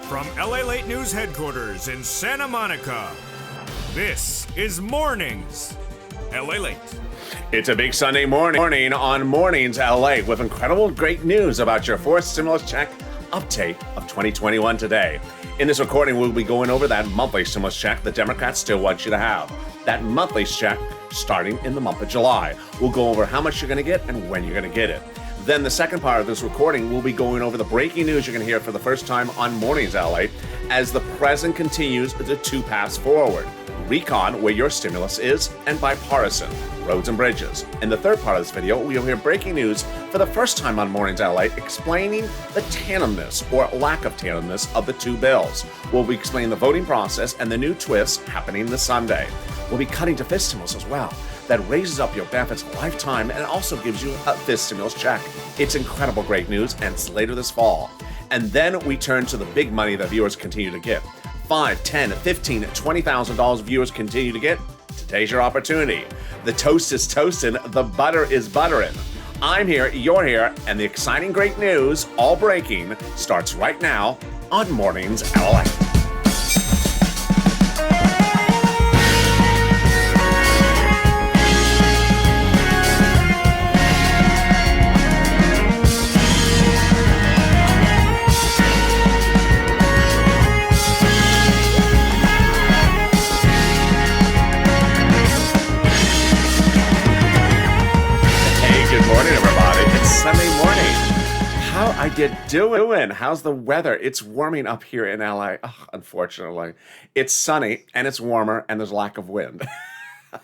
From LALATE News headquarters in Santa Monica, this is Mornings LALATE. It's a big Sunday morning on Mornings LA with incredible great news about your fourth stimulus check update of 2021 today. In this recording, we'll be going over that monthly stimulus check the Democrats still want you to have. That monthly check starting in the month of July. We'll go over how much you're going to get and when you're going to get it. Then the second part of this recording, we'll be going over the breaking news you're going to hear for the first time on Mornings LA as the president continues the two paths forward. Recon, where your stimulus is, and bipartisan, roads and bridges. In the third part of this video, we'll hear breaking news for the first time on Mornings LA explaining the tandemness or lack of tandemness of the two bills. We'll be explaining the voting process and the new twists happening this Sunday. We'll be cutting to fifth stimulus as well. That raises up your benefits a lifetime and also gives you a fifth stimulus check. It's incredible great news, and it's later this fall. And then we turn to the big money that viewers continue to get. $5, $10, $15, $20,000 viewers continue to get. Today's your opportunity. The toast is toasting, the butter is buttering. I'm here, you're here, and the exciting great news, all breaking, starts right now on Mornings LA. Sunday morning. How I get doing? How's the weather? It's warming up here in LA. Oh, unfortunately, it's sunny and it's warmer and there's lack of wind.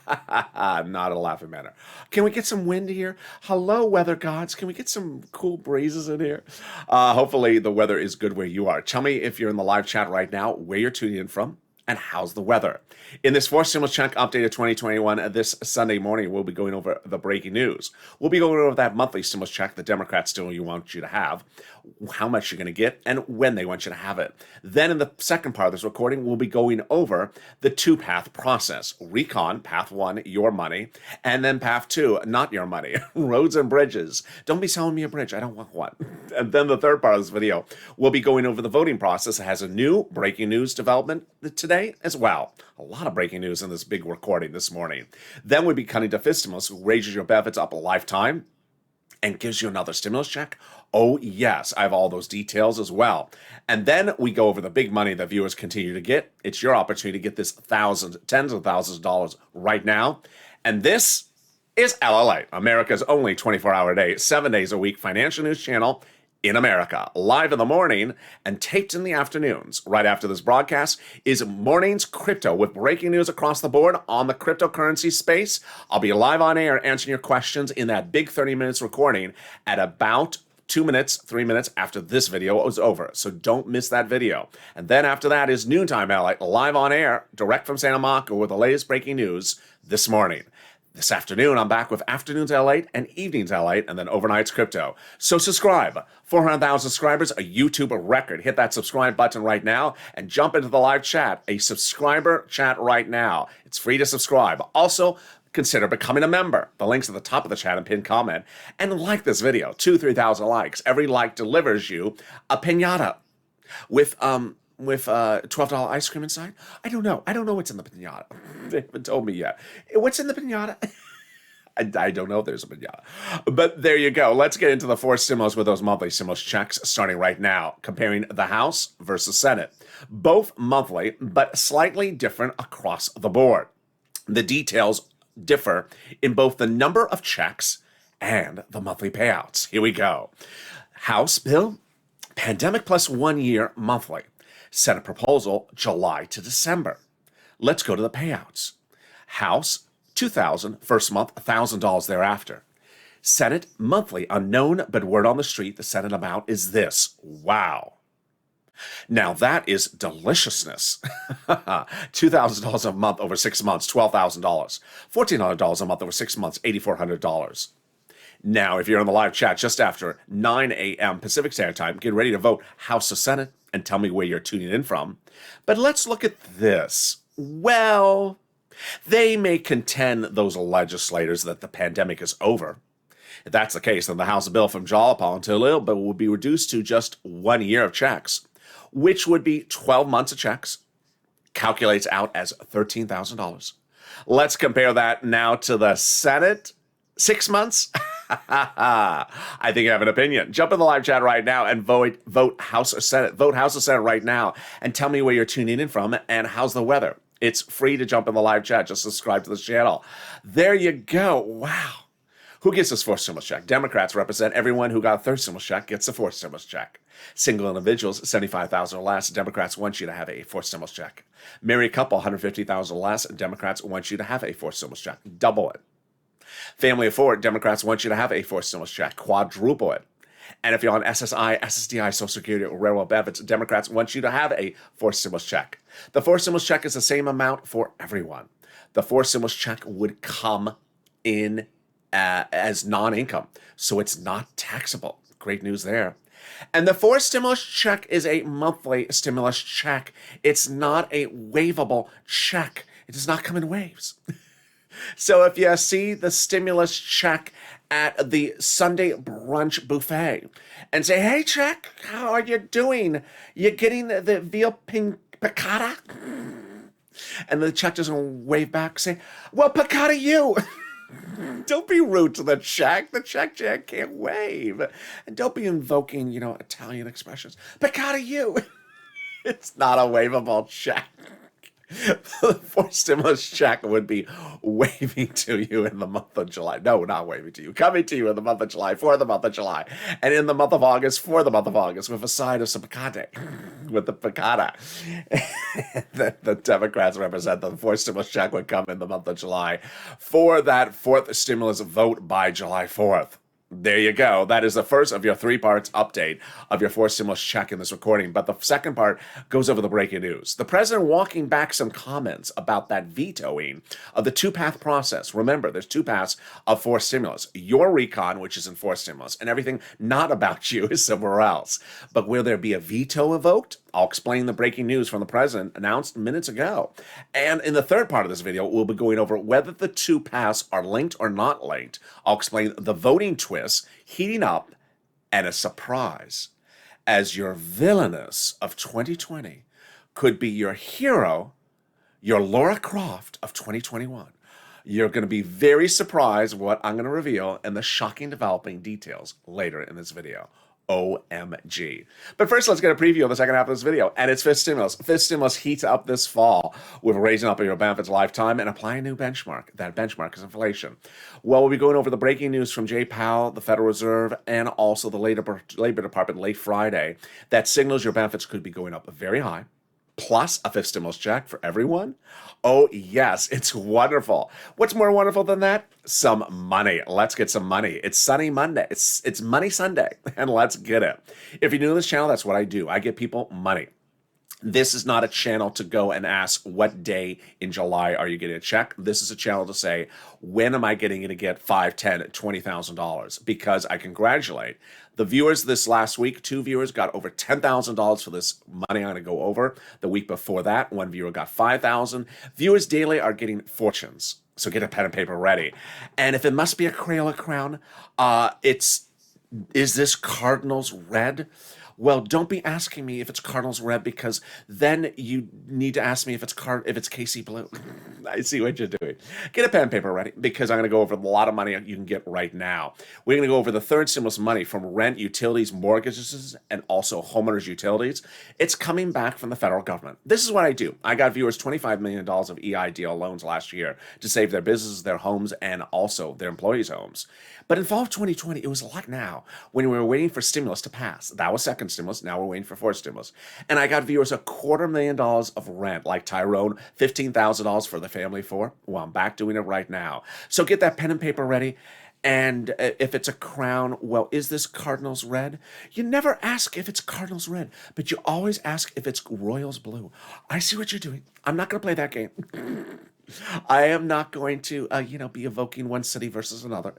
Not a laughing matter. Can we get some wind here? Hello, weather gods. Can we get some cool breezes in here? Hopefully the weather is good where you are. Tell me if you're in the live chat right now, where you're tuning in from. And how's the weather? In this fourth stimulus check update of 2021, this Sunday morning, we'll be going over the breaking news. We'll be going over that monthly stimulus check the Democrats still want you to have, how much you're going to get, and when they want you to have it. Then in the second part of this recording, we'll be going over the two-path process. Recon, path one, your money, and then path two, not your money, roads and bridges. Don't be selling me a bridge. I don't want one. And then the third part of this video, we'll be going over the voting process. It has a new breaking news development today as well. A lot of breaking news in this big recording this morning. Then we'll be cutting to fifth stimulus, who raises your benefits up a lifetime and gives you another stimulus check. Oh, yes, I have all those details as well. And then we go over the big money that viewers continue to get. It's your opportunity to get this thousands, tens of thousands of dollars right now. And this is LALATE, America's only 24-hour a day, 7 days a week financial news channel in America. Live in the morning and taped in the afternoons. Right after this broadcast is Mornings Crypto with breaking news across the board on the cryptocurrency space. I'll be live on air answering your questions in that big 30 minutes recording at about 2 minutes, 3 minutes after this video is over. So don't miss that video. And then after that is Noontime LA, live on air, direct from Santa Monica with the latest breaking news this morning. This afternoon, I'm back with Afternoons LA and Evenings LA, and then Overnight's Crypto. So subscribe. 400,000 subscribers, a YouTube record. Hit that subscribe button right now and jump into the live chat, a subscriber chat right now. It's free to subscribe. Also, consider becoming a member. The link's at the top of the chat and pinned comment. And like this video, 3,000 likes. Every like delivers you a piñata with $12 ice cream inside? I don't know what's in the piñata. They haven't told me yet. What's in the piñata? I don't know if there's a piñata. But there you go. Let's get into the fourth stimulus with those monthly stimulus checks starting right now, comparing the House versus Senate. Both monthly, but slightly different across the board. The details differ in both the number of checks and the monthly payouts. Here we go. House bill, pandemic plus 1 year monthly. Senate proposal, July to December. Let's go to the payouts. House, $2,000 first month, $1,000 thereafter. Senate, monthly, unknown, but word on the street, the Senate amount is this. Wow. Now that is deliciousness. $2,000 a month over 6 months, $12,000. $1,400 a month over 6 months, $8,400. Now, if you're in the live chat just after 9 a.m. Pacific Standard Time, get ready to vote House or Senate and tell me where you're tuning in from. But let's look at this. Well, they may contend, those legislators, that the pandemic is over. If that's the case, then the House bill from Jalapal until Ilba will be reduced to just 1 year of checks. which would be 12 months of checks, calculates out as $13,000. Let's compare that now to the Senate. 6 months? I think you have an opinion. Jump in the live chat right now and vote House or Senate. Vote House or Senate right now and tell me where you're tuning in from and how's the weather. It's free to jump in the live chat. Just subscribe to this channel. There you go. Wow. Who gets this fourth stimulus check? Democrats represent everyone who got a third stimulus check gets a fourth stimulus check. Single individuals, 75,000 or less, Democrats want you to have a fourth stimulus check. Married couple, 150,000 or less, Democrats want you to have a fourth stimulus check. Double it. Family of four, Democrats want you to have a fourth stimulus check. Quadruple it. And if you're on SSI, SSDI, Social Security, or railroad benefits, Democrats want you to have a fourth stimulus check. The fourth stimulus check is the same amount for everyone. The fourth stimulus check would come in as non-income, so it's not taxable. Great news there. And the fourth stimulus check is a monthly stimulus check. It's not a waivable check. It does not come in waves. So if you see the stimulus check at the Sunday brunch buffet and say, hey, check, how are you doing? You getting the veal piccata? And the check doesn't wave back, say, well, piccata you. Don't be rude to the check. The check can't wave. And don't be invoking, Italian expressions. Piccata you. It's not a waivable check. The fourth stimulus check would be waving to you in the month of July. No, not waving to you. Coming to you in the month of July, for the month of July. And in the month of August, for the month of August, with a side of some piccata. With the piccata. The Democrats represent the fourth stimulus check would come in the month of July for that fourth stimulus vote by July 4th. There you go. That is the first of your 3 parts update of your fourth stimulus check in this recording. But the second part goes over the breaking news. The president walking back some comments about that vetoing of the 2-path process. Remember, there's 2 paths of fourth stimulus. Your recon, which is in fourth stimulus, and everything not about you is somewhere else. But will there be a veto evoked? I'll explain the breaking news from the president announced minutes ago. And in the third part of this video, we'll be going over whether the 2 paths are linked or not linked. I'll explain the voting twists heating up and a surprise as your villainous of 2020 could be your hero, your Laura Croft of 2021. You're going to be very surprised what I'm going to reveal and the shocking developing details later in this video. OMG. But first, let's get a preview of the second half of this video. And it's fifth stimulus. Fifth stimulus heats up this fall with raising up your benefits lifetime and applying a new benchmark. That benchmark is inflation. Well, we'll be going over the breaking news from Jay Powell, the Federal Reserve, and also the Labor Department late Friday that signals your benefits could be going up very high. Plus a fifth stimulus check for everyone. Oh, yes, it's wonderful. What's more wonderful than that? Some money. Let's get some money. It's Sunny Monday. It's Money Sunday, and let's get it. If you're new to this channel, that's what I do. I get people money. This is not a channel to go and ask what day in July are you getting a check. This is a channel to say, when am I getting to get $5,000, $10,000, $20,000? Because I congratulate the viewers this last week. 2 viewers got over $10,000 for this money I'm going to go over. The week before that, 1 viewer got $5,000. Viewers daily are getting fortunes. So get a pen and paper ready. And if it must be a Crayola crown, is this Cardinals red? Well, don't be asking me if it's Cardinals red, because then you need to ask me if it's KC blue. I see what you're doing. Get a pen and paper ready, because I'm going to go over a lot of money you can get right now. We're going to go over the third stimulus money from rent, utilities, mortgages, and also homeowners' utilities. It's coming back from the federal government. This is what I do. I got viewers $25 million of EIDL loans last year to save their businesses, their homes, and also their employees' homes. But in fall of 2020, it was like now, when we were waiting for stimulus to pass. That was second stimulus. Now we're waiting for fourth stimulus. And I got viewers $250,000 of rent, like Tyrone, $15,000 for the family of 4. Well, I'm back doing it right now. So get that pen and paper ready. And if it's a crown, well, is this Cardinals red? You never ask if it's Cardinals red, but you always ask if it's Royals blue. I see what you're doing. I'm not going to play that game. I am not going to, be evoking one city versus another.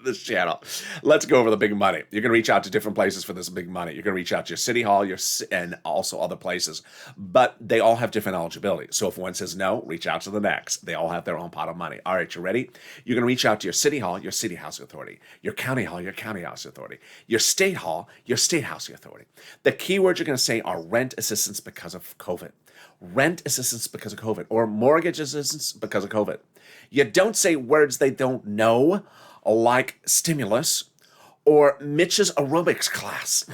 this channel. Let's go over the big money. You're going to reach out to different places for this big money. You're going to reach out to your city hall, and also other places, but they all have different eligibility. So if one says no, reach out to the next. They all have their own pot of money. All right, you ready? You're going to reach out to your city hall, your city housing authority, your county hall, your county housing authority, your state hall, your state housing authority. The keywords you're going to say are rent assistance because of COVID, rent assistance because of COVID, or mortgage assistance because of COVID. You don't say words they don't know, like stimulus or Mitch's aerobics class.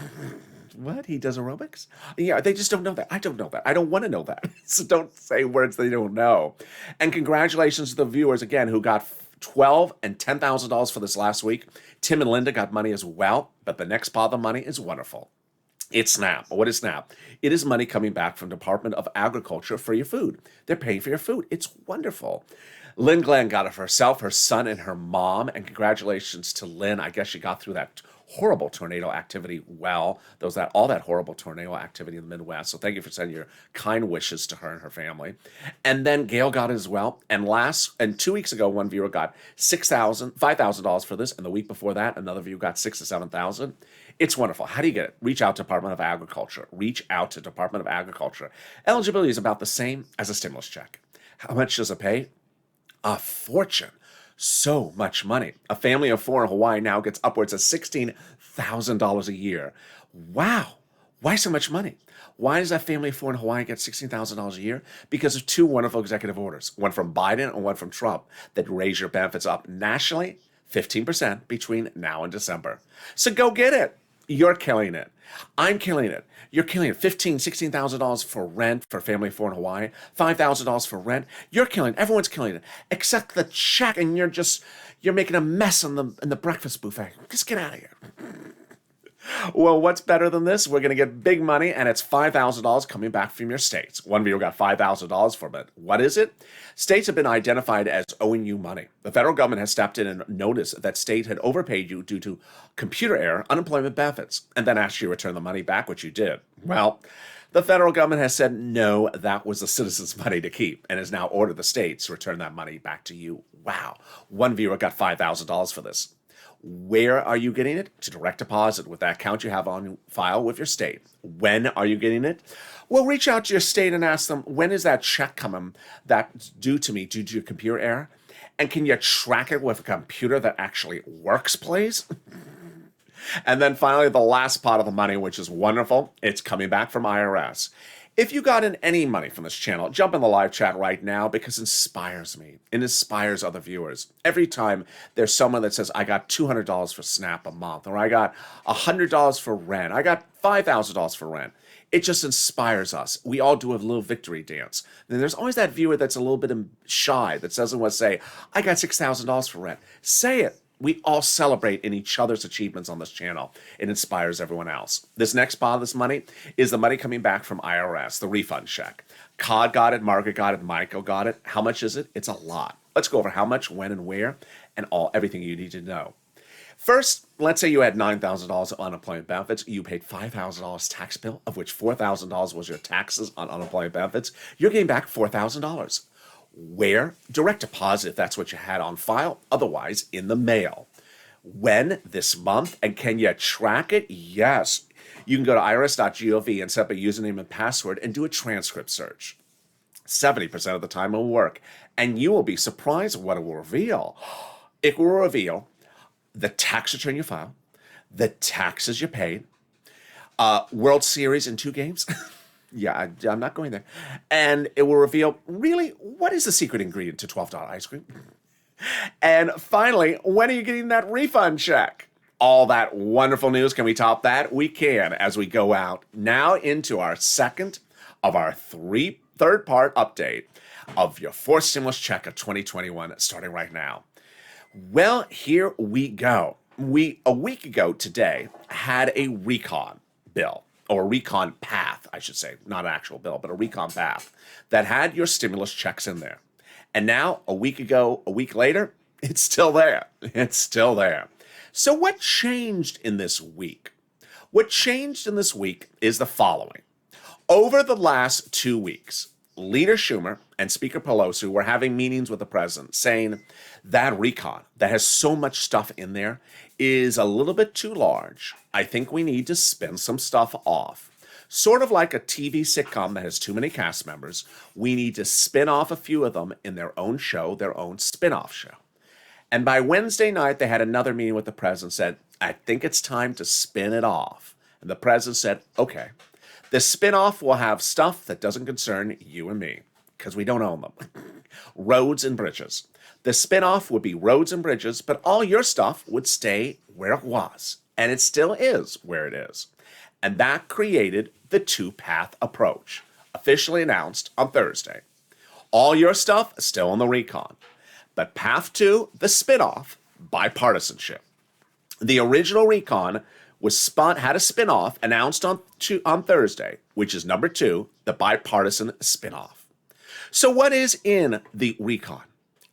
What? He does aerobics? Yeah, they just don't know that. I don't know that. I don't want to know that. So don't say words they don't know. And congratulations to the viewers, again, who got $12,000 and $10,000 for this last week. Tim and Linda got money as well, but the next part of the money is wonderful. It's SNAP. What is SNAP? It is money coming back from Department of Agriculture for your food. They're paying for your food. It's wonderful. Lynn Glenn got it for herself, her son, and her mom. And congratulations to Lynn. I guess she got through that horrible tornado activity well. There was all that horrible tornado activity in the Midwest. So thank you for sending your kind wishes to her and her family. And then Gail got it as well. And 2 weeks ago, one viewer got $5,000 for this. And the week before that, another viewer got $6,000 to $7,000. It's wonderful. How do you get it? Reach out to Department of Agriculture. Reach out to Department of Agriculture. Eligibility is about the same as a stimulus check. How much does it pay? A fortune. So much money. A family of 4 in Hawaii now gets upwards of $16,000 a year. Wow. Why so much money? Why does that family of 4 in Hawaii get $16,000 a year? Because of 2 wonderful executive orders, one from Biden and one from Trump, that raise your benefits up nationally 15% between now and December. So go get it. You're killing it. I'm killing it. You're killing it. $15,000, $16,000 for rent for a family of 4 in Hawaii. $5,000 for rent. You're killing it. Everyone's killing it. Except the check, and you're making a mess in the breakfast buffet. Just get out of here. Well, what's better than this? We're going to get big money, and it's $5,000 coming back from your states. One viewer got $5,000 from it. What is it? States have been identified as owing you money. The federal government has stepped in and noticed that state had overpaid you due to computer error, unemployment benefits, and then asked you to return the money back, which you did. Well, the federal government has said, no, that was the citizens' money to keep, and has now ordered the states to return that money back to you. Wow. One viewer got $5,000 for this. Where are you getting it? To direct deposit with that account you have on file with your state. When are you getting it? Well, reach out to your state and ask them, when is that check coming that's due to me due to your computer error? And can you track it with a computer that actually works, please? And then finally, the last pot of the money, which is wonderful, it's coming back from IRS. If you got in any money from this channel, jump in the live chat right now, because it inspires me. It inspires other viewers. Every time there's someone that says, I got $200 for SNAP a month, or I got $100 for rent, I got $5,000 for rent. It just inspires us. We all do a little victory dance. Then there's always that viewer that's a little bit shy, that doesn't want to say, I got $6,000 for rent. Say it. We all celebrate in each other's achievements on this channel. It inspires everyone else. This next part of this money is the money coming back from IRS, the refund check. Cod got it, Margaret got it, Michael got it. How much is it? It's a lot. Let's go over how much, when, and where, and everything you need to know. First, let's say you had $9,000 of unemployment benefits. You paid $5,000 tax bill, of which $4,000 was your taxes on unemployment benefits. You're getting back $4,000. Where? Direct deposit if that's what you had on file. Otherwise, in the mail. When? This month. And can you track it? Yes. You can go to irs.gov and set up a username and password and do a transcript search. 70% of the time it will work. And you will be surprised what it will reveal. It will reveal the tax return you file, the taxes you paid, World Series in 2 games. Yeah, I'm not going there. And it will reveal, really, what is the secret ingredient to $12 ice cream? And finally, when are you getting that refund check? All that wonderful news. Can we top that? We can, as we go out now into our second of our third part update of your 4th stimulus check of 2021, starting right now. Well, here we go. We, a week ago today, had a recon bill. Or a recon path, I should say, not an actual bill, but a recon path that had your stimulus checks in there. And now, a week later, it's still there. It's still there. So what changed in this week? What changed in this week is the following. Over the last 2 weeks, Leader Schumer and Speaker Pelosi were having meetings with the president saying that recon that has so much stuff in there is a little bit too large. I think we need to spin some stuff off. Sort of like a TV sitcom that has too many cast members, we need to spin off a few of them in their own show, their own spin-off show. And by Wednesday night, they had another meeting with the president, said, I think it's time to spin it off. And the president said, okay, the spin-off will have stuff that doesn't concern you and me, because we don't own them. Roads and bridges. The spin-off would be roads and bridges, but all your stuff would stay where it was. And it still is where it is. And that created the two-path approach, officially announced on Thursday. All your stuff is still on the recon. But path two, the spin-off, bipartisanship. The original recon had a spin-off announced on Thursday, which is number 2, the bipartisan spin-off. So what is in the recon?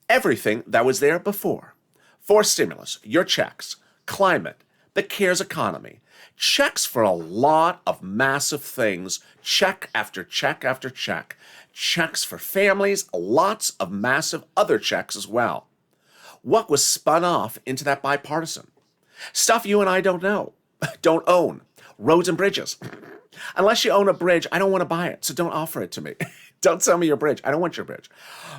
Everything that was there before. For stimulus, your checks, climate, the CARES economy, checks for a lot of massive things, check after check after check. Checks for families, lots of massive other checks as well. What was spun off into that bipartisan? Stuff you and I don't know, don't own. Roads and bridges. Unless you own a bridge, I don't want to buy it, so don't offer it to me. Don't sell me your bridge. I don't want your bridge.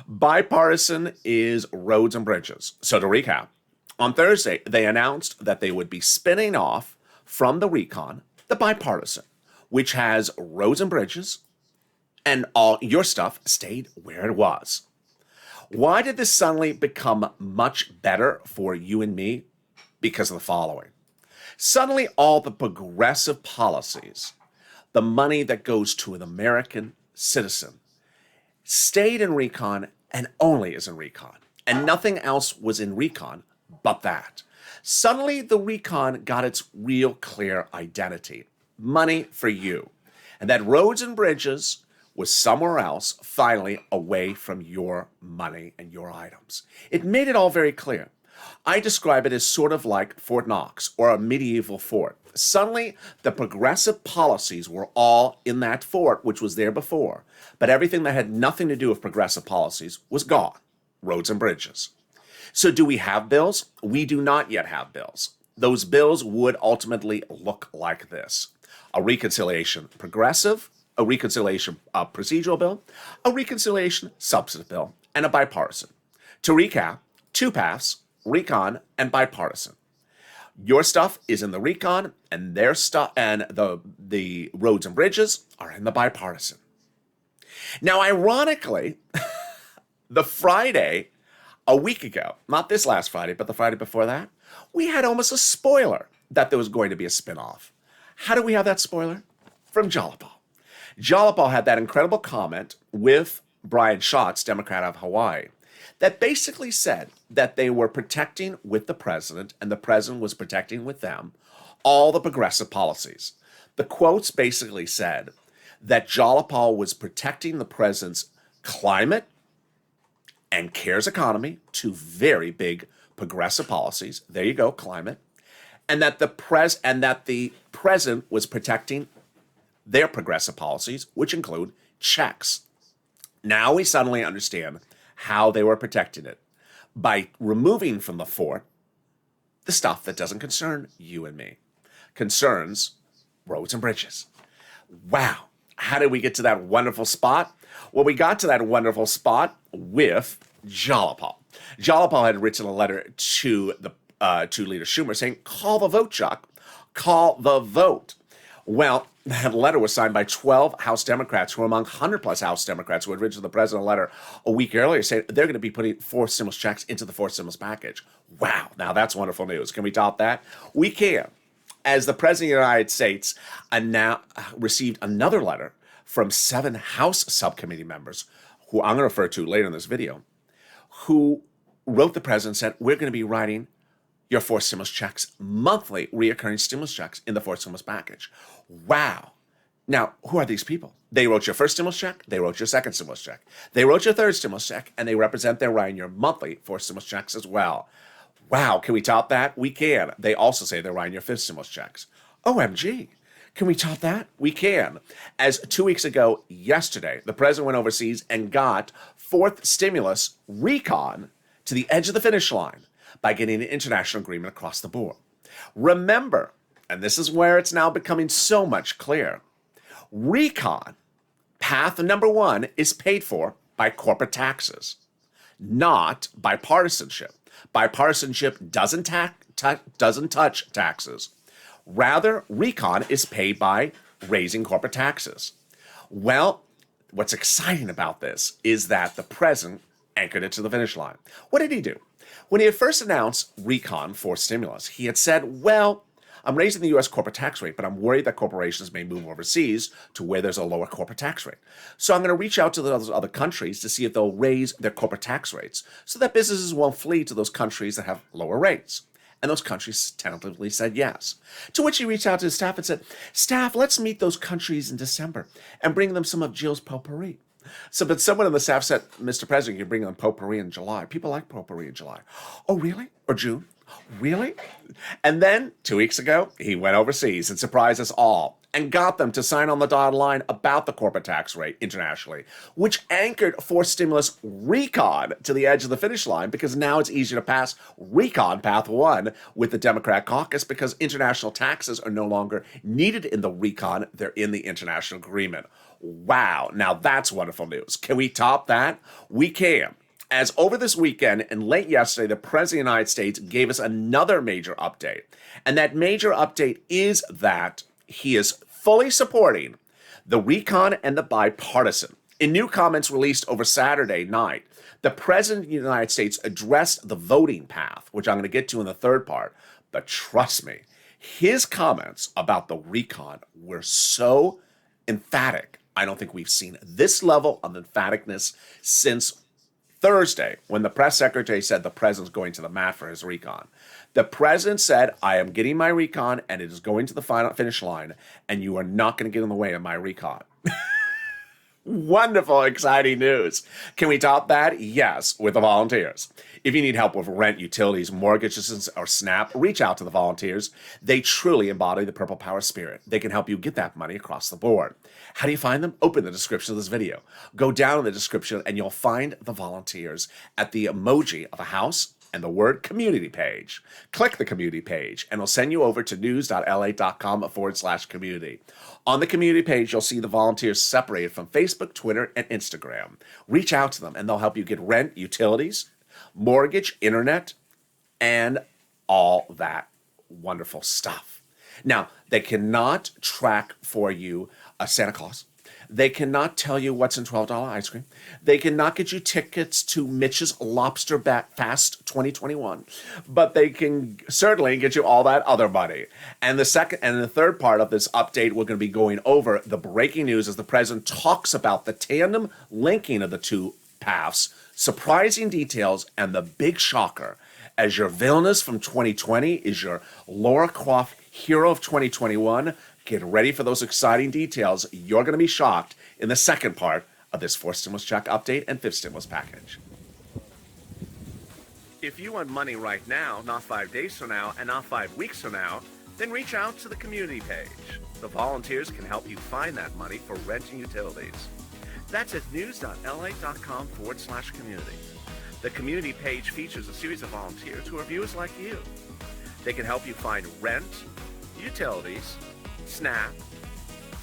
Bipartisan is roads and bridges. So to recap, on Thursday, they announced that they would be spinning off from the recon the bipartisan, which has roads and bridges, and all your stuff stayed where it was. Why did this suddenly become much better for you and me? Because of the following. Suddenly, all the progressive policies, the money that goes to an American citizen, stayed in recon and only is in recon. And nothing else was in recon but that. Suddenly, the recon got its real clear identity. Money for you. And that roads and bridges was somewhere else, finally away from your money and your items. It made it all very clear. I describe it as sort of like Fort Knox or a medieval fort. Suddenly, the progressive policies were all in that fort, which was there before, but everything that had nothing to do with progressive policies was gone. Roads and bridges. So do we have bills? We do not yet have bills. Those bills would ultimately look like this. A reconciliation progressive, a reconciliation procedural bill, a reconciliation substantive bill, and a bipartisan. To recap, two paths, recon and bipartisan. Your stuff is in the recon, and their stuff and the roads and bridges are in the bipartisan. Now, ironically, the Friday a week ago, not this last Friday, but the Friday before that, we had almost a spoiler that there was going to be a spinoff. How do we have that spoiler? From Jalopal. Jalopal had that incredible comment with Brian Schatz, Democrat of Hawaii, that basically said that they were protecting with the president and the president was protecting with them all the progressive policies. The quotes basically said that Jalopal was protecting the president's climate and CARES economy, two very big progressive policies. There you go, climate. And that the president was protecting their progressive policies, which include checks. Now we suddenly understand how they were protecting it by removing from the fort the stuff that doesn't concern you and me. Concerns roads and bridges. Wow. How did we get to that wonderful spot? Well, we got to that wonderful spot with Jalopal. Jalopal had written a letter to Leader Schumer saying, call the vote, Chuck. Call the vote. Well, that letter was signed by 12 House Democrats who were among 100-plus House Democrats who had written to the president a letter a week earlier saying they're going to be putting 4 stimulus checks into the 4th stimulus package. Wow, now that's wonderful news. Can we top that? We can. As the President of the United States now received another letter from 7 House subcommittee members, who I'm going to refer to later in this video, who wrote the president and said, we're going to be writing your 4 stimulus checks, monthly reoccurring stimulus checks in the 4th stimulus package. Wow. Now, who are these people? They wrote your first stimulus check, they wrote your second stimulus check, they wrote your third stimulus check, and they represent their writing your monthly 4 stimulus checks as well. Wow, can we top that? We can. They also say they're writing your 5th stimulus checks. OMG. Can we top that? We can. As 2 weeks ago, yesterday, the president went overseas and got fourth stimulus, recon, to the edge of the finish line by getting an international agreement across the board. Remember, and this is where it's now becoming so much clearer, recon, path number one, is paid for by corporate taxes, not by partisanship. Bipartisanship doesn't touch taxes. Rather, recon is paid by raising corporate taxes. Well, what's exciting about this is that the president anchored it to the finish line. What did he do? When he had first announced recon for stimulus, he had said, well, I'm raising the U.S. corporate tax rate, but I'm worried that corporations may move overseas to where there's a lower corporate tax rate. So I'm going to reach out to those other countries to see if they'll raise their corporate tax rates so that businesses won't flee to those countries that have lower rates. And those countries tentatively said yes. To which he reached out to his staff and said, staff, let's meet those countries in December and bring them some of Jill's potpourri. But someone on the staff said, Mr. President, you bring them potpourri in July. People like potpourri in July. Oh, really? Or June? Really? And then 2 weeks ago, he went overseas and surprised us all and got them to sign on the dotted line about the corporate tax rate internationally, which anchored for stimulus recon to the edge of the finish line because now it's easier to pass recon path one with the Democrat caucus because international taxes are no longer needed in the recon. They're in the international agreement. Wow. Now that's wonderful news. Can we top that? We can. As over this weekend and late yesterday, the President of the United States gave us another major update. And that major update is that he is fully supporting the recon and the bipartisan. In new comments released over Saturday night, the President of the United States addressed the voting path, which I'm going to get to in the third part. But trust me, his comments about the recon were so emphatic. I don't think we've seen this level of emphaticness since Thursday, when the press secretary said the president's going to the mat for his recon. The president said, I am getting my recon and it is going to the final finish line and you are not going to get in the way of my recon. Wonderful, exciting news. Can we top that? Yes, with the volunteers. If you need help with rent, utilities, mortgage assistance, or SNAP, reach out to the volunteers. They truly embody the Purple Power spirit. They can help you get that money across the board. How do you find them? Open the description of this video. Go down in the description and you'll find the volunteers at the emoji of a house and the word community page. Click the community page and it'll send you over to news.lalate.com/community. On the community page, you'll see the volunteers separated from Facebook, Twitter, and Instagram. Reach out to them and they'll help you get rent, utilities, mortgage, internet, and all that wonderful stuff. Now, they cannot track for you a Santa Claus. They cannot tell you what's in $12 ice cream. They cannot get you tickets to Mitch's Lobster Fest 2021, but they can certainly get you all that other money. And the second and the third part of this update, we're going to be going over the breaking news as the president talks about the tandem linking of the two paths, surprising details, and the big shocker. As your villainess from 2020 is your Laura Croft hero of 2021. Get ready for those exciting details. You're going to be shocked in the second part of this fourth stimulus check update and fifth stimulus package. If you want money right now, not 5 days from now, and not 5 weeks from now, then reach out to the community page. The volunteers can help you find that money for rent and utilities. That's at news.lalate.com/community. The community page features a series of volunteers who are viewers like you. They can help you find rent, utilities, SNAP,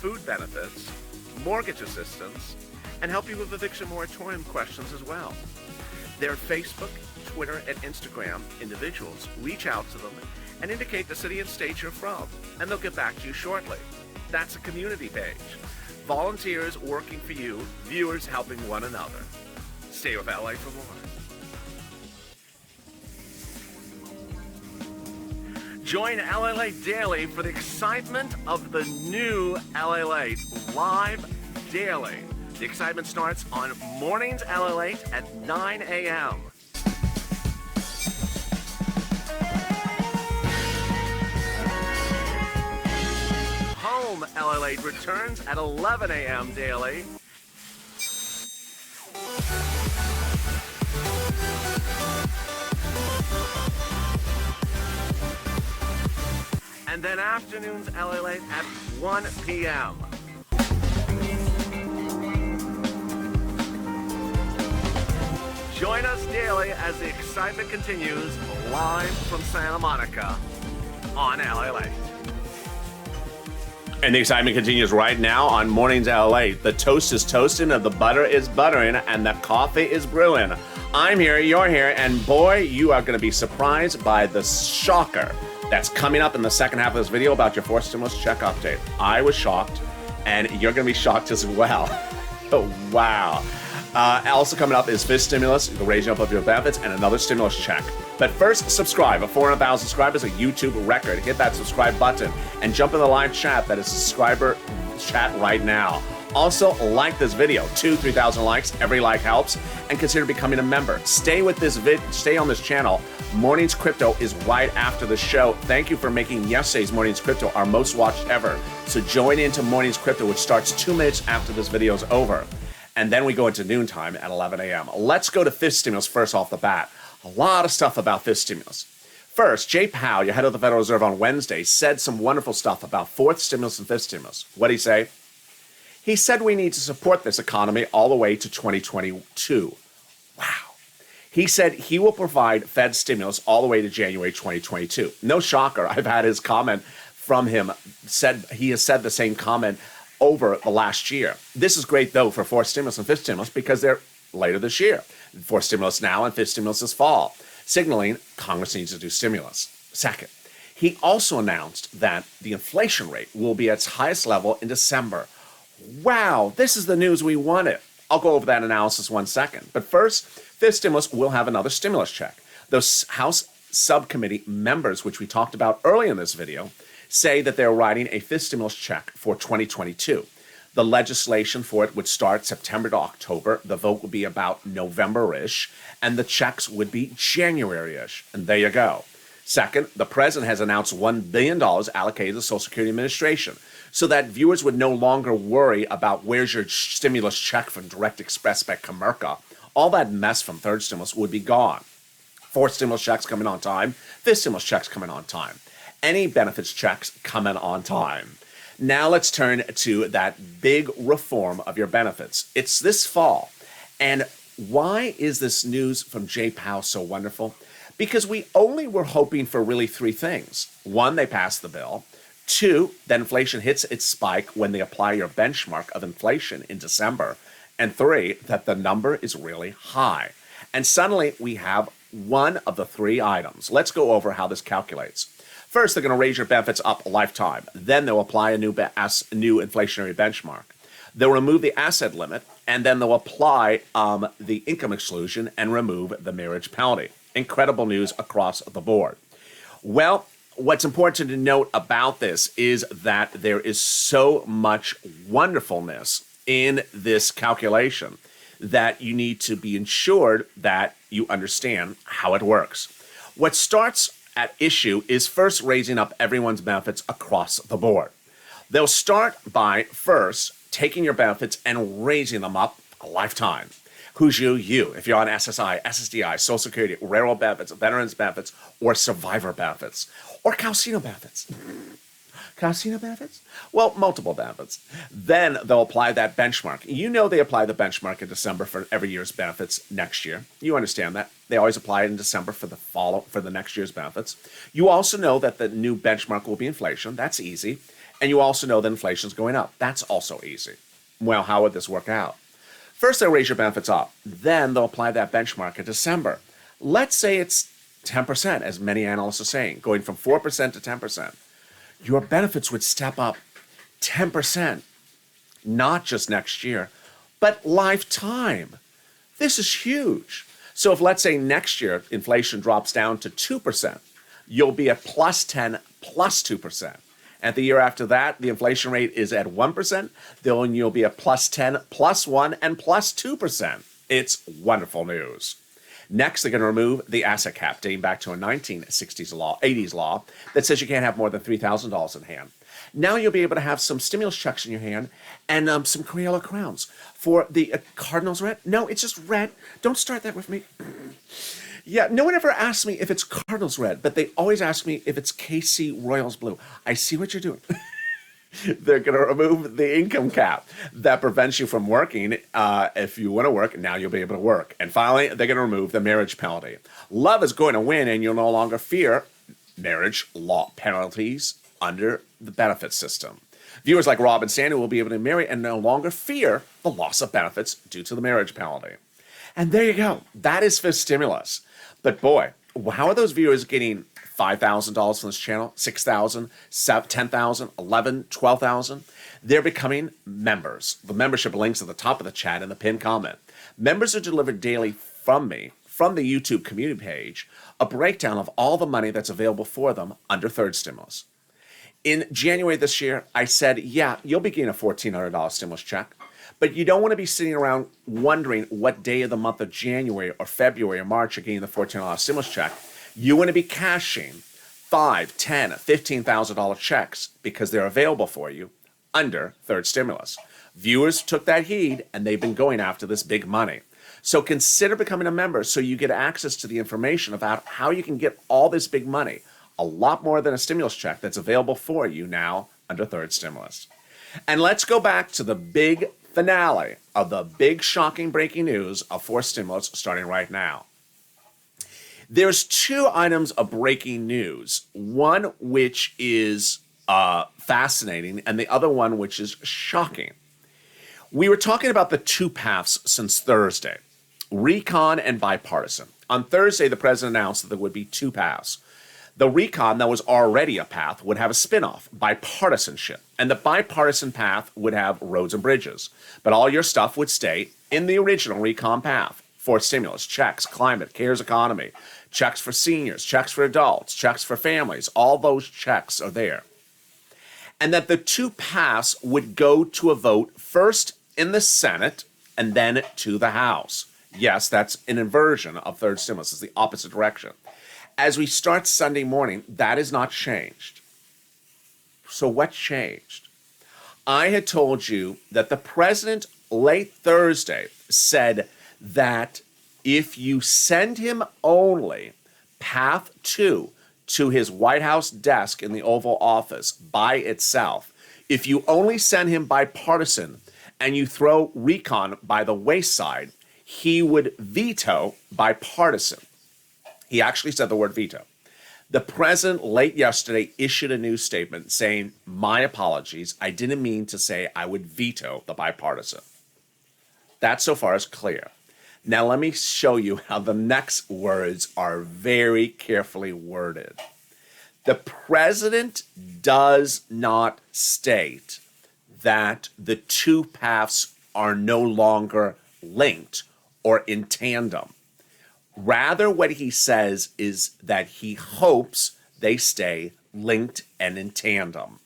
food benefits, mortgage assistance, and help you with eviction moratorium questions as well. Their Facebook, Twitter, and Instagram individuals reach out to them and indicate the city and state you're from, and they'll get back to you shortly. That's a community page. Volunteers working for you, viewers helping one another. Stay with LA for more. Join LALATE Daily for the excitement of the new LALATE live daily. The excitement starts on Mornings LALATE at 9 a.m. Home LALATE returns at 11 a.m. daily. And then afternoons LALATE at 1 p.m. Join us daily as the excitement continues live from Santa Monica on LALATE. And the excitement continues right now on Mornings LALATE. The toast is toasting, and the butter is buttering, and the coffee is brewing. I'm here, you're here, and boy, you are going to be surprised by the shocker that's coming up in the second half of this video about your fourth stimulus check update. I was shocked, and you're going to be shocked as well. Oh, wow. Also coming up is fifth stimulus, the raising up of your benefits, and another stimulus check. But first, subscribe. At 400,000 subscribers, a YouTube record. Hit that subscribe button and jump in the live chat. That is subscriber chat right now. Also, like this video. 3,000 likes. Every like helps. And consider becoming a member. Stay with this stay on this channel. Mornings Crypto is right after the show. Thank you for making yesterday's Mornings Crypto our most watched ever. So join into Mornings Crypto, which starts 2 minutes after this video is over. And then we go into noontime at 11 a.m. Let's go to fifth stimulus first off the bat. A lot of stuff about fifth stimulus. First, Jay Powell, your head of the Federal Reserve on Wednesday, said some wonderful stuff about fourth stimulus and fifth stimulus. What did he say? He said we need to support this economy all the way to 2022. Wow. He said he will provide Fed stimulus all the way to January 2022. No shocker. I've had his comment from him. He has said the same comment over the last year. This is great, though, for fourth stimulus and fifth stimulus because they're later this year. Fourth stimulus now and fifth stimulus this fall, signaling Congress needs to do stimulus. Second, he also announced that the inflation rate will be at its highest level in December. Wow, this is the news we wanted. I'll go over that analysis 1 second. But first, fifth stimulus will have another stimulus check. Those House subcommittee members, which we talked about earlier in this video, say that they're writing a fifth stimulus check for 2022. The legislation for it would start September to October. The vote would be about November-ish, and the checks would be January-ish. And there you go. Second, the president has announced $1 billion allocated to the Social Security Administration so that viewers would no longer worry about where's your stimulus check from Direct Express by Comerica. All that mess from third stimulus would be gone. Fourth stimulus checks coming on time. Fifth stimulus checks coming on time. Any benefits checks coming on time. Now let's turn to that big reform of your benefits. It's this fall. And why is this news from Jay Powell so wonderful? Because we only were hoping for really 3 things. 1, they passed the bill. 2, that inflation hits its spike when they apply your benchmark of inflation in December. And 3, that the number is really high. And suddenly we have one of the 3 items. Let's go over how this calculates. First, they're going to raise your benefits up a lifetime. Then they'll apply a new inflationary benchmark. They'll remove the asset limit, and then they'll apply the income exclusion and remove the marriage penalty. Incredible news across the board. Well, what's important to note about this is that there is so much wonderfulness in this calculation that you need to be ensured that you understand how it works. What starts at issue is first raising up everyone's benefits across the board. They'll start by first taking your benefits and raising them up a lifetime. Who's you? You. If you're on SSI, SSDI, Social Security, railroad benefits, veterans benefits, or survivor benefits, or Calcino benefits. Calcino benefits? Well, multiple benefits. Then they'll apply that benchmark. You know they apply the benchmark in December for every year's benefits next year. You understand that. They always apply it in December for the next year's benefits. You also know that the new benchmark will be inflation. That's easy. And you also know that inflation's going up. That's also easy. Well, how would this work out? First, they'll raise your benefits up. Then they'll apply that benchmark in December. Let's say it's 10%, as many analysts are saying, going from 4% to 10%. Your benefits would step up 10%, not just next year, but lifetime. This is huge. So if, let's say, next year inflation drops down to 2%, you'll be at plus 10, plus 2%. And the year after that, the inflation rate is at 1%, then you'll be at plus 10, plus 1, and plus 2%. It's wonderful news. Next, they're going to remove the asset cap dating back to a 1960s law, 80s law that says you can't have more than $3,000 in hand. Now you'll be able to have some stimulus checks in your hand and some Crayola crowns. For the Cardinals red? No, it's just red. Don't start that with me. Yeah, no one ever asks me if it's Cardinals red, but they always ask me if it's KC Royals blue. I see what you're doing. They're going to remove the income cap that prevents you from working. If you want to work, now you'll be able to work. And finally, they're going to remove the marriage penalty. Love is going to win, and you'll no longer fear marriage law penalties under the benefit system. Viewers like Rob and Sandy will be able to marry and no longer fear the loss of benefits due to the marriage penalty. And there you go. That is for stimulus. But boy, how are those viewers getting $5,000 from this channel, $6,000, $10,000, $11,000, $12,000? They're becoming members. The membership link's at the top of the chat in the pinned comment. Members are delivered daily from me, from the YouTube community page, a breakdown of all the money that's available for them under third stimulus. In January this year, I said, yeah, you'll be getting a $1,400 stimulus check, but you don't want to be sitting around wondering what day of the month of January or February or March you're getting the $1,400 stimulus check. You want to be cashing $5,000, $10,000, $15,000 checks because they're available for you under third stimulus. Viewers took that heed, and they've been going after this big money. So consider becoming a member so you get access to the information about how you can get all this big money, a lot more than a stimulus check that's available for you now under third stimulus. And let's go back to the big finale of the big shocking breaking news of fourth stimulus starting right now. There's two items of breaking news, one which is fascinating and the other one which is shocking. We were talking about the two paths since Thursday, recon and bipartisan. On Thursday, the president announced that there would be two paths. The recon that was already a path would have a spinoff, bipartisanship, and the bipartisan path would have roads and bridges. But all your stuff would stay in the original recon path. Fourth stimulus, checks, climate, CARES economy, checks for seniors, checks for adults, checks for families. All those checks are there. And that the two paths would go to a vote first in the Senate and then to the House. Yes, that's an inversion of third stimulus. It's the opposite direction. As we start Sunday morning, that has not changed. So what changed? I had told you that the president late Thursday said that if you send him only path 2 to his White House desk in the Oval Office by itself, if you only send him bipartisan and you throw recon by the wayside, he would veto bipartisan. He actually said the word veto. The president late yesterday issued a news statement saying, my apologies, I didn't mean to say I would veto the bipartisan. That so far is clear. Now let me show you how the next words are very carefully worded. The president does not state that the two paths are no longer linked or in tandem. Rather, what he says is that he hopes they stay linked and in tandem.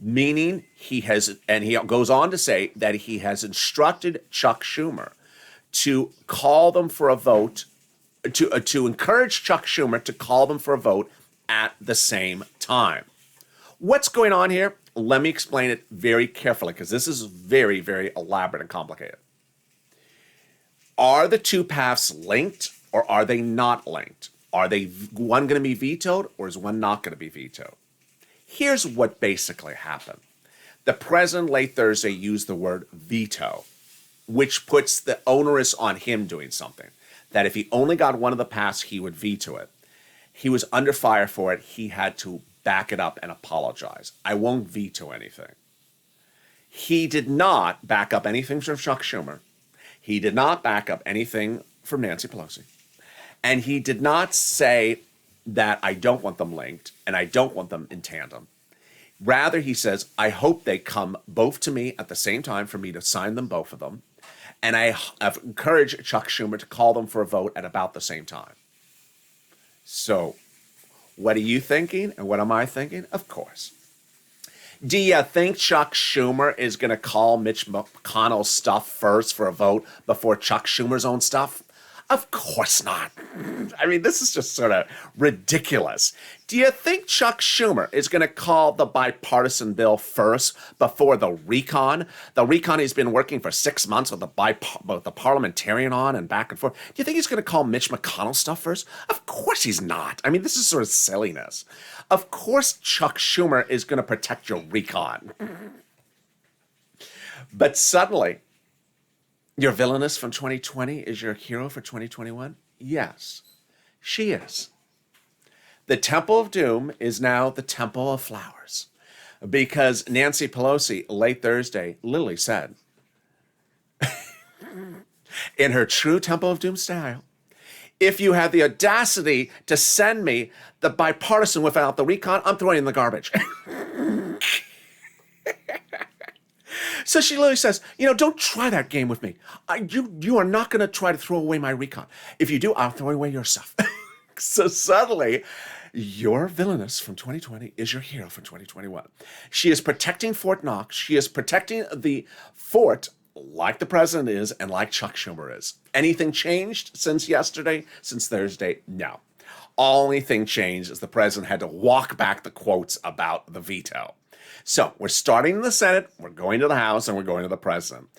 Meaning he goes on to say that he has instructed Chuck Schumer to call them for a vote, to encourage Chuck Schumer to call them for a vote at the same time. What's going on here? Let me explain it very carefully because this is very, very elaborate and complicated. Are the two paths linked or are they not linked? Are they one going to be vetoed or is one not going to be vetoed? Here's what basically happened. The president late Thursday used the word veto, which puts the onus on him doing something. That if he only got one of the paths, he would veto it. He was under fire for it. He had to back it up and apologize. I won't veto anything. He did not back up anything from Chuck Schumer. He did not back up anything from Nancy Pelosi. And he did not say that I don't want them linked and I don't want them in tandem. Rather, he says, I hope they come both to me at the same time for me to sign them, both of them. And I've encouraged Chuck Schumer to call them for a vote at about the same time. So, what are you thinking and what am I thinking? Of course. Do you think Chuck Schumer is going to call Mitch McConnell's stuff first for a vote before Chuck Schumer's own stuff? Of course not. I mean, this is just sort of ridiculous. Do you think Chuck Schumer is going to call the bipartisan bill first before the recon? The recon he's been working for 6 months with the parliamentarian on and back and forth. Do you think he's going to call Mitch McConnell stuff first? Of course he's not. I mean, this is sort of silliness. Of course Chuck Schumer is going to protect your recon. But suddenly, your villainess from 2020 is your hero for 2021? Yes, she is. The Temple of Doom is now the Temple of Flowers because Nancy Pelosi, late Thursday, literally said, in her true Temple of Doom style, if you have the audacity to send me the bipartisan without the recon, I'm throwing it in the garbage. So she literally says, don't try that game with me. You are not going to try to throw away my recon. If you do, I'll throw away your stuff. So suddenly, your villainess from 2020 is your hero from 2021. She is protecting Fort Knox. She is protecting the fort like the president is and like Chuck Schumer is. Anything changed since yesterday, since Thursday? No. Only thing changed is the president had to walk back the quotes about the veto. So we're starting in the Senate, we're going to the House, and we're going to the president.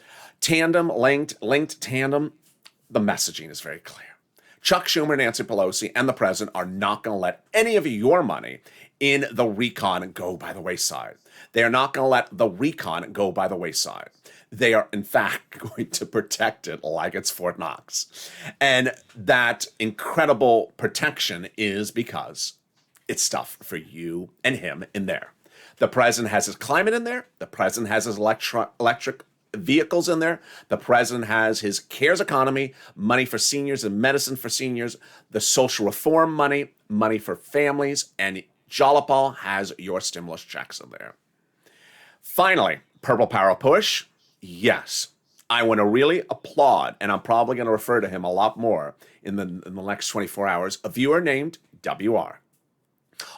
Tandem, linked tandem, the messaging is very clear. Chuck Schumer, Nancy Pelosi, and the president are not going to let any of your money in the recon go by the wayside. They are not going to let the recon go by the wayside. They are, in fact, going to protect it like it's Fort Knox. And that incredible protection is because it's stuff for you and him in there. The president has his climate in there. The president has his electric vehicles in there. The president has his CARES economy, money for seniors and medicine for seniors, the social reform money, money for families, and Jalopal has your stimulus checks in there. Finally, Purple Power push. Yes, I want to really applaud, and I'm probably going to refer to him a lot more in the next 24 hours, a viewer named WR.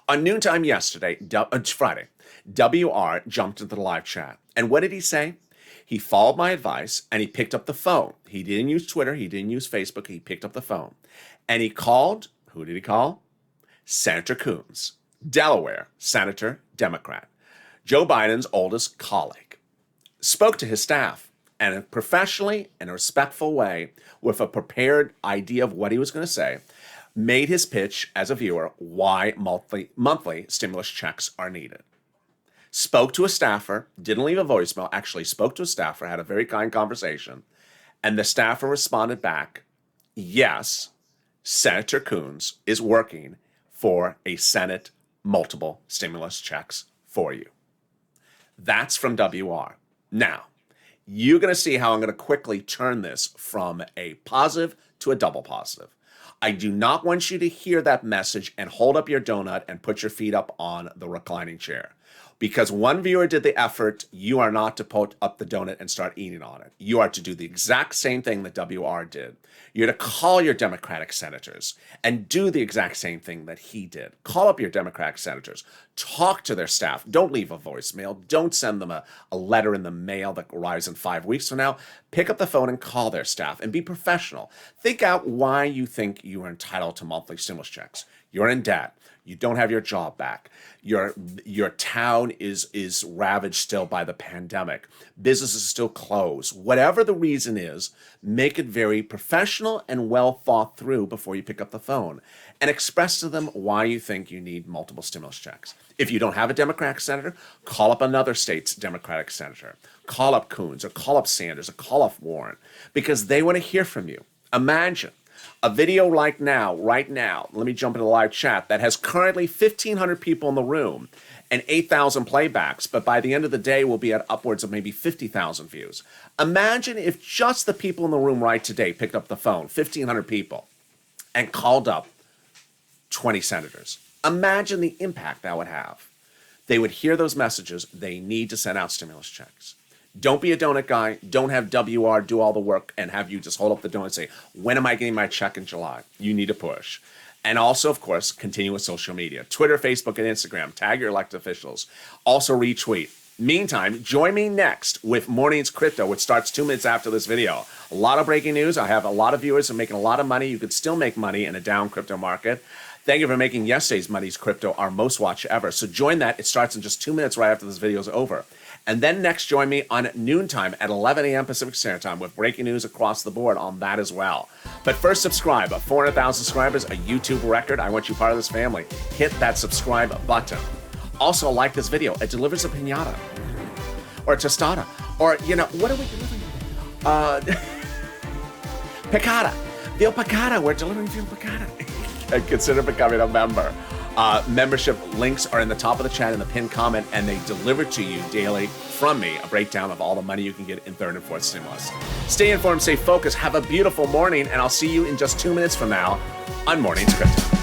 On noontime yesterday, Friday, WR jumped into the live chat. And what did he say? He followed my advice and he picked up the phone. He didn't use Twitter. He didn't use Facebook. He picked up the phone. And he called, who did he call? Senator Coons, Delaware Senator, Democrat, Joe Biden's oldest colleague. Spoke to his staff and professionally, in a respectful way, with a prepared idea of what he was going to say, made his pitch as a viewer why monthly stimulus checks are needed. Spoke to a staffer, didn't leave a voicemail, actually spoke to a staffer, had a very kind conversation, and the staffer responded back, yes, Senator Coons is working for a Senate multiple stimulus checks for you. That's from WR. Now, you're going to see how I'm going to quickly turn this from a positive to a double positive. I do not want you to hear that message and hold up your donut and put your feet up on the reclining chair. Because one viewer did the effort, you are not to put up the donut and start eating on it. You are to do the exact same thing that WR did. You're to call your Democratic senators and do the exact same thing that he did. Call up your Democratic senators. Talk to their staff. Don't leave a voicemail. Don't send them a letter in the mail that arrives in 5 weeks from now. Pick up the phone and call their staff and be professional. Think out why you think you are entitled to monthly stimulus checks. You're in debt. You don't have your job back. Your town is ravaged still by the pandemic. Businesses still closed. Whatever the reason is, make it very professional and well thought through before you pick up the phone and express to them why you think you need multiple stimulus checks. If you don't have a Democratic senator, call up another state's Democratic senator. Call up Coons or call up Sanders or call up Warren because they want to hear from you. Imagine a video right now, let me jump into the live chat, that has currently 1,500 people in the room and 8,000 playbacks, but by the end of the day will be at upwards of maybe 50,000 views. Imagine if just the people in the room right today picked up the phone, 1,500 people, and called up 20 senators. Imagine the impact that would have. They would hear those messages. They need to send out stimulus checks. Don't be a donut guy. Don't have WR do all the work and have you just hold up the donut and say, when am I getting my check in July? You need to push. And also, of course, continue with social media. Twitter, Facebook, and Instagram. Tag your elected officials. Also retweet. Meantime, join me next with Mornings Crypto, which starts 2 minutes after this video. A lot of breaking news. I have a lot of viewers who are making a lot of money. You could still make money in a down crypto market. Thank you for making yesterday's Money's Crypto our most watched ever. So join that. It starts in just 2 minutes right after this video is over. And then next, join me on noontime at 11 a.m. Pacific Standard Time with breaking news across the board on that as well. But first, subscribe. 400,000 subscribers, a YouTube record. I want you part of this family. Hit that subscribe button. Also, like this video. It delivers a piñata. Or a tostada. Or, what are we delivering? Piccata. Veal piccata. We're delivering veal piccata. Consider becoming a member. Membership links are in the top of the chat in the pinned comment, and they deliver to you daily from me a breakdown of all the money you can get in third and fourth stimulus. Stay informed, stay focused, have a beautiful morning, and I'll see you in just 2 minutes from now on Mornings Crypto.